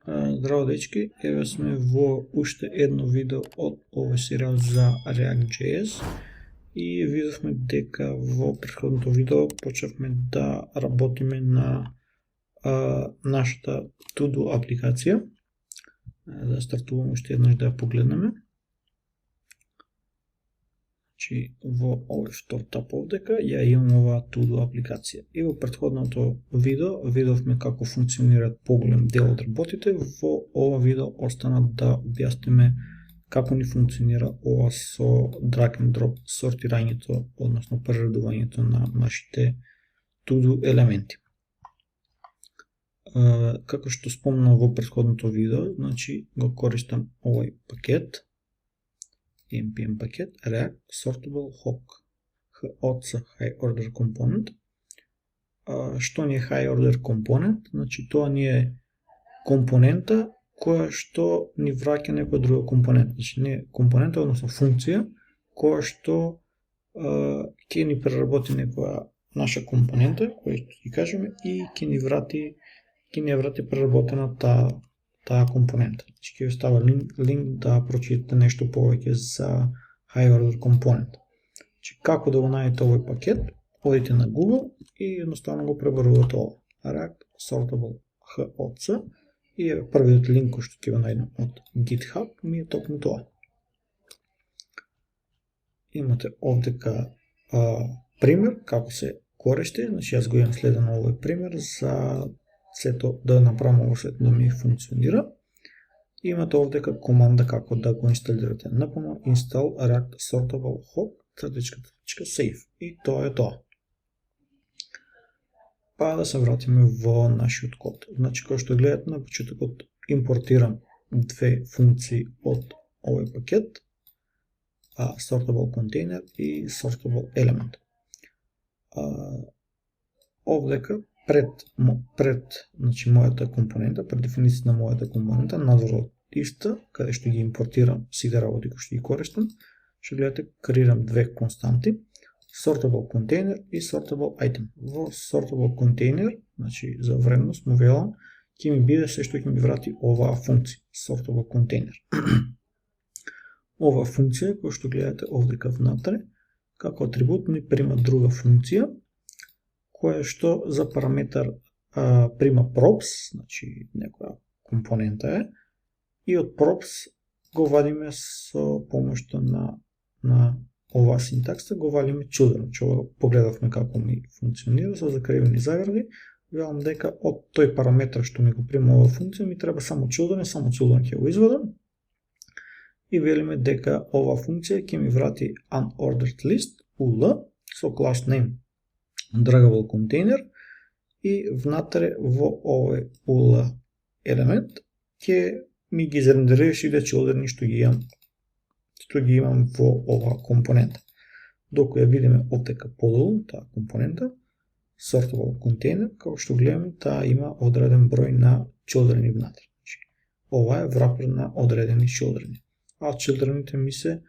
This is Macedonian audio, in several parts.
Здраво дечки, еве сме во уште едно видео од овој серијал за React.js и видовме дека во претходното видео почнавме да работиме на нашата To-Do апликација. Да стартуваме уште еднаш да ја погледнеме. Значи, во овој втор тап овдека ја имам оваа To-Do апликација. И во претходното видео видовме како функционираат поголем дел од работите. Во ова видео остана да објасниме како ни функционира ова со drag and drop сортирањето, односно прередувањето на нашите To-Do елементи. Како што спомнав во претходното видео, значи го користам овој пакет, npm пакет React Sortable Hook HOC High Order Component. Што ни е High Order Component? Значи тоа ни е компонента која што ни враќа некоја друга компонента. Значи не е компонента, односно функција која што ќе ни преработи некоја наша компонента, која ќе кажеме, и ќе ни врати преработена таа компонента. Значи ќе ви става линк да прочитате нешто повеќе за High Order Component. Значи како да го најдете овој пакет? Одите на Google и едноставно го пребарувате ова. React Sortable HOC и првиот линк кој што ќе го најдем од GitHub ми е токму тоа. Имате овдека пример како се користи. Значи јас го имам следено овој пример за сето да направам ово сето да ми функционира. Имате овдека команда како да го инсталирате. Напомнам install react sortable hook .save и тоа е тоа. Па да се вратиме во нашиот код. Значи кој што гледате на почетокот импортирам две функции од овој пакет, sortable container и sortable element. Овдека пред значи мојата компонента, пред дефиницијата на мојата компонента, надвор од иста, каде што ги импортирам сите работи кои што ги користам, што гледате, креирам две константи, sortable container и sortable item. Во sortable container, значи за вредност му велам, ќе ми биде се што ќе ми врати оваа функција, sortable container. Оваа функција која што гледате овдека внатре, како атрибут ми прима друга функција, која што за параметар прима props, значи некоја компонента е, и од props го вадиме со помошта на оваа синтакса, го вадиме children. Ова погледавме како ми функционира со закривени загради. Велам дека од тој параметар што ми го прима оваа функција ми треба само children ќе го извадам. И велиме дека оваа функција ќе ми врати unordered list ul со class name draggable container и внатре во овој ul елемент ќе ми ги изрендерира сите children што ги имам во оваа компонента. Докато ја видиме овдека подолу, таа компонента, sortable container, како што гледаме, таа има одреден број на children внатре. Ова е врапер на одредени children. А children-ите ми се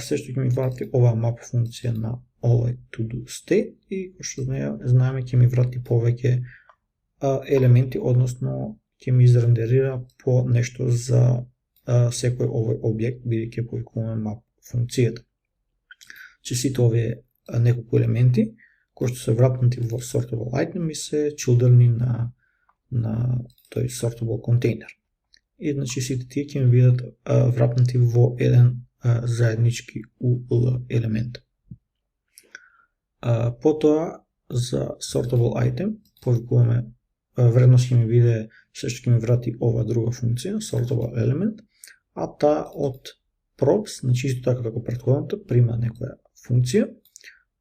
се што ќе ми врати оваа map функција на овој to-do state и кој што знаеме ќе ми врати повеќе елементи, односно ќе ми изрендерира по нешто за секој овој објект, бидејќи повикуваме map функцијата. Че сите овие неколку елементи кои што се вратнати во sortable item ми се children на тој sortable container. И значи сите тие ќе ми бидат вратнати во еден заеднички UL елемент. Потоа за sortable item повикуваме вредност ќе ми биде се што ќе ми врати ова друга функција, sortable element, а таа од props, значи исто така како претходната, прима некоја функција.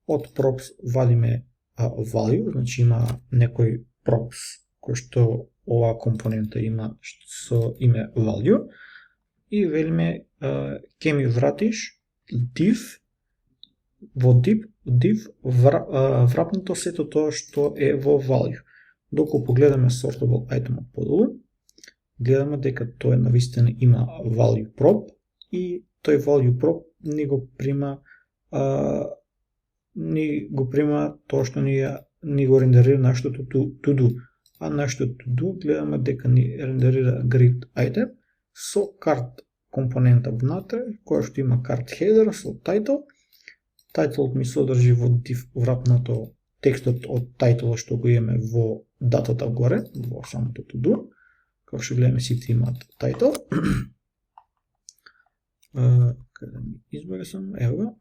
Од props вадиме value, значи има некој props кој што оваа компонента има со име value и велиме ќе ми вратиш div, во div врапнато сето тоа што е во value. Доколку погледаме sortable item подолу, гледаме дека тој навистина има value prop и тој value prop ни го прима тоа што ни го рендерира нашето to do. а нашето to-do гледаме дека ни рендерира grid item со cart компонента внатре, која што има cart header со title. Title ми содржи во div врапнато текстот од title што го имаме во датата горе, во самото to-do. Како што гледаме, сите имаат title. Каде ми избега сам, ево го.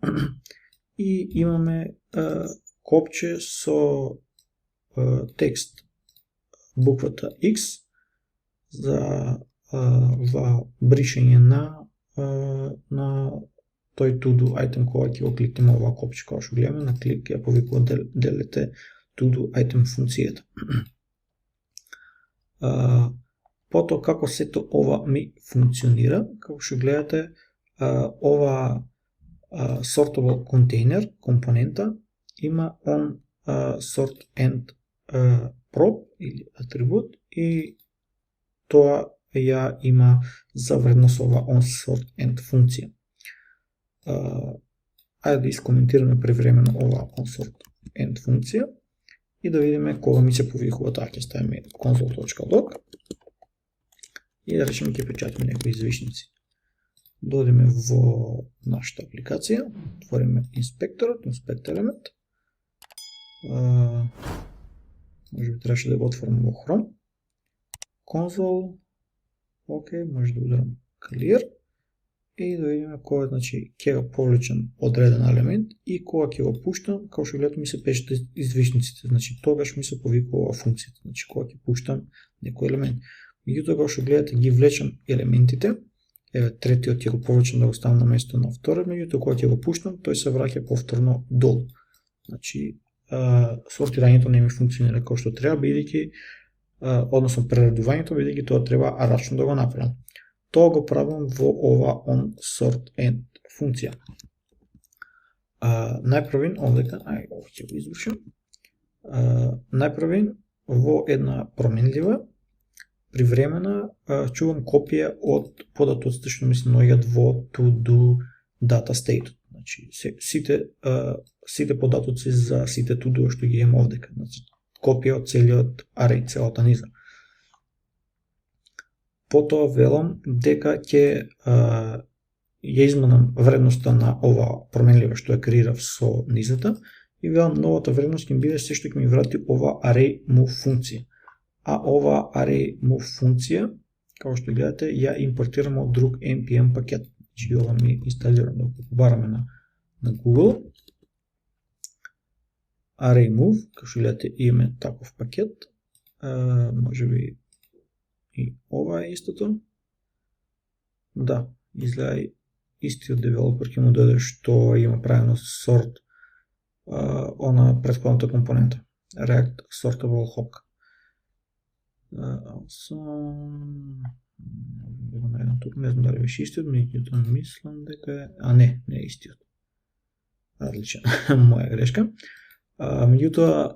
И имаме копче со текст буквата X за бришење на тој to-do item кога ќе го кликнеме ова копче, кога што гледаме на клик ја повикува делете to-do item функцијата. Потоа како сето ова ми функционира, како што гледате, ова sortable container компонента има on sort end prop или атрибут и тоа ја има за вредност ова on sort end функција. Ајде да искоментираме превремено ова on sort end функција и да видиме кога ми се повикува. Така ќе ставиме console.log и да речеме ќе печатиме некои извишници. Додиме во нашата апликација, отвориме инспекторот, инспект елемент. Може би требаше да го отворим во Chrome. Console, окей, може да ударам clear и да видиме кога, значи, ќе го повлечам одреден елемент и кога ќе го пуштам, како што гледате ми се пишат извишниците, значи тогаш ми се повикува функцијата, значи кога ќе пуштам некој елемент. Меѓутоа, како што гледате, ги влечам елементите. Еве, третиот ќе го повлечам да го ставам на место на вториот, меѓутоа кога ќе го пуштам, тој се враќа повторно долу. Значи, сортирањето не ми функционира како што треба, бидејќи односно прередувањето, бидејќи тоа треба рачно да го направам. Тоа го правам во ова on sort end функција. Најпрвин овдека, ова ќе го извршам. Најпрвин во една променлива привремена чувам копија од податоците што ми се наоѓаат во to-do data state. Значи сите податоци за сите to-do што ги имам овдека. Значи копија од целиот array, целата низа. Потоа велам дека ќе ја изменам вредноста на ова променлива што ја креирав со низата и велам новата вредност ќе биде се што ќе ми врати ова array move функција. А ова array move функција, како што гледате, ја импортирам од друг npm пакет. Значи ова ми инсталирам, да го побараме на Google. Array move, како што гледате, имаме таков пакет. Може би и ова е истото. Да, изгледа истиот девелопер ќе му даде што има правено сорт на претходната компонента. React Sortable Hook. Не знам дали беше истиот, меѓутоа мислам дека не е истиот. Различен, моја грешка. Меѓутоа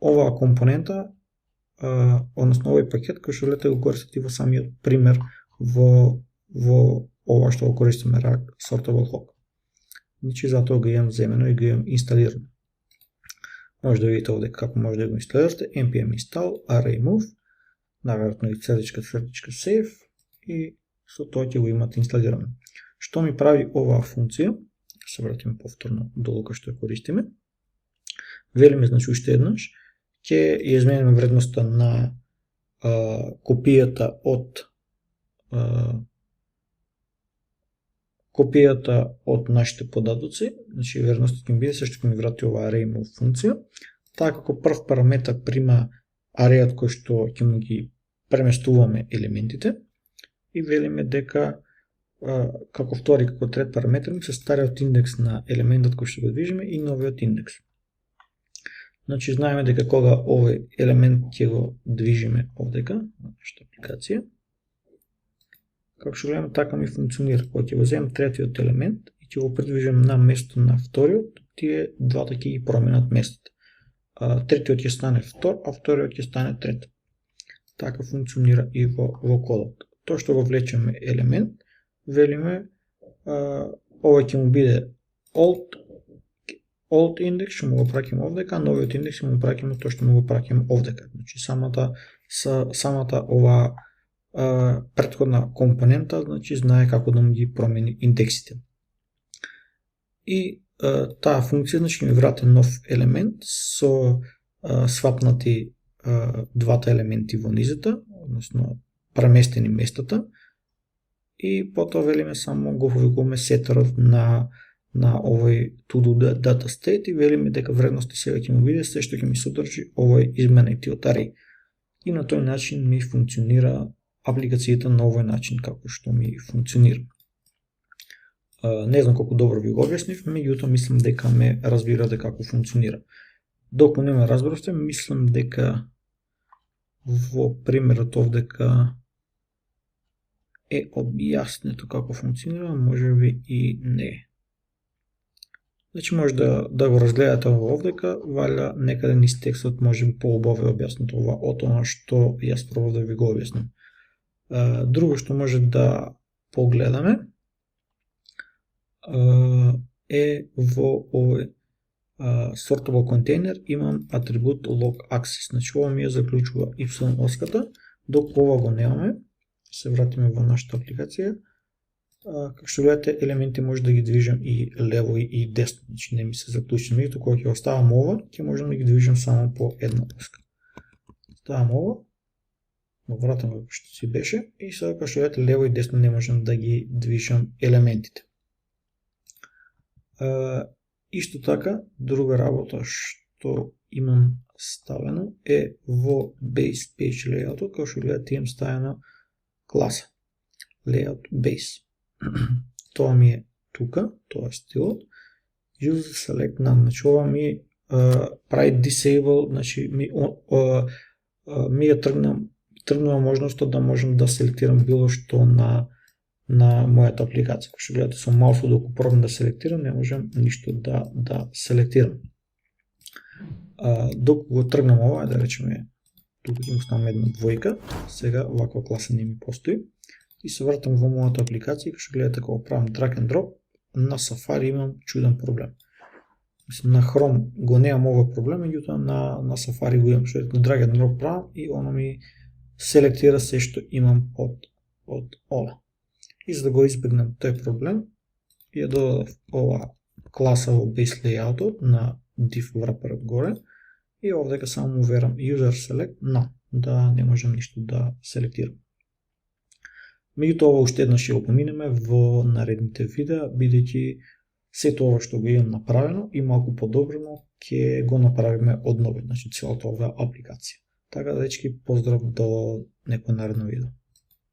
оваа компонента, односно овој пакет кој што лете го користите во самиот пример во ова што го користиме React Sortable Hook. Значи затоа го имам земено и го имам инсталирано. Може да видите овде како може да го инсталирате, npm install array move, наверојатно и /save и со тоа ќе го имате инсталирано. Што ми прави оваа функција? Се вратиме повторно долу кај што ја користиме. Велиме, значи, уште еднаш, ќе ја измениме вредноста на копијата од нашите податоци, значи веројатноста ќе биде се што ќе ми врати ова array move функција. Така како прв параметар прима арејот кој што ќе му ги преместуваме елементите и велиме дека како втори, како трет параметар се стариот индекс на елементот кој што го движиме и новиот индекс. Значи знаеме дека кога овој елемент ќе го движиме овдека на нашата апликација, како што гледаме, така ми функционира. Кога ќе го земам третиот елемент и ќе го придвижам на место на вториот, тие двата ќе ги променат местата. Третиот ќе стане втор, а вториот ќе стане трет. Така функционира и во кодот. Тоа што го влечеме елемент, велиме ова ќе му биде old, old индекс ќе му го праќам овдека, новиот индекс ќе му праќам тоа што му го праќам овдека. Значи самата ова претходна компонента, значи знае како да му ги промени индексите. И таа функција значи ќе ми врати нов елемент со свапнати двата елементи во низата, односно преместени местата, и потоа велиме само го повикуваме сеттерот на овој to-do data state и велиме дека вредности сега ќе му биде се што ќе ми содржи овој изменетиот array. И на тој начин ми функционира апликацијата на овој начин како што ми функционира. Не знам колку добро ви го објаснив, меѓутоа мислам дека ме разбирате како функционира. Доколку не ме разбравте, мислам дека во примерот овдека е објаснето како функционира, може би и не. Значи може да го разгледате ова овдека, валја некаде низ текстот може би поубаво е објаснето ова од она што јас пробав да ви го објаснам. Друго што може да погледаме е во овој sortable container имам атрибут log access. Значи ова ми ја заклучува y оската, докато ова го немаме. Се вратиме во нашата апликација. Како што гледате, елементи може да ги движам и лево и десно, значи не ми се заклучува. Меѓутоа кога ќе оставам ова, ќе можам да ги движам само по една оска. Ставам ова, го вратам како што си беше и сега како што гледате лево и десно не можам да ги движам елементите. Исто така, друга работа што имам ставено е во base page layout, како што гледате имам ставено класа layout base. Тоа ми е тука, тоа е стилот. Use select none, значи ова ми прави disable, значи ми ја тргнува можноста да можам да селектирам било што на мојата апликација. Како што гледате со маусот доколку пробам да селектирам, не можам ништо да селектирам. Доколку го тргнам ова, да речеме тука ќе му ставам една двојка, сега ваква класа не ми постои. И се вратам во мојата апликација, како што гледате кога правам drag and drop, на Safari имам чуден проблем. Мислам, на Chrome го немам овој проблем, меѓутоа на Safari го имам, што drag and drop правам и оно ми селектира се што имам од ова. И за да го избегнам тој проблем, ја додадов ова класа во base layout на div wrapper горе и овдека само му верам user select none, да не можам ништо да селектирам. Меѓутоа ова уште еднаш ќе го поминеме во наредните видеа, бидејќи сето ова што го имам направено и малку подобрено ќе го направиме одново, значи целата оваа апликација. Така дечки, поздрав до некој наредно видео.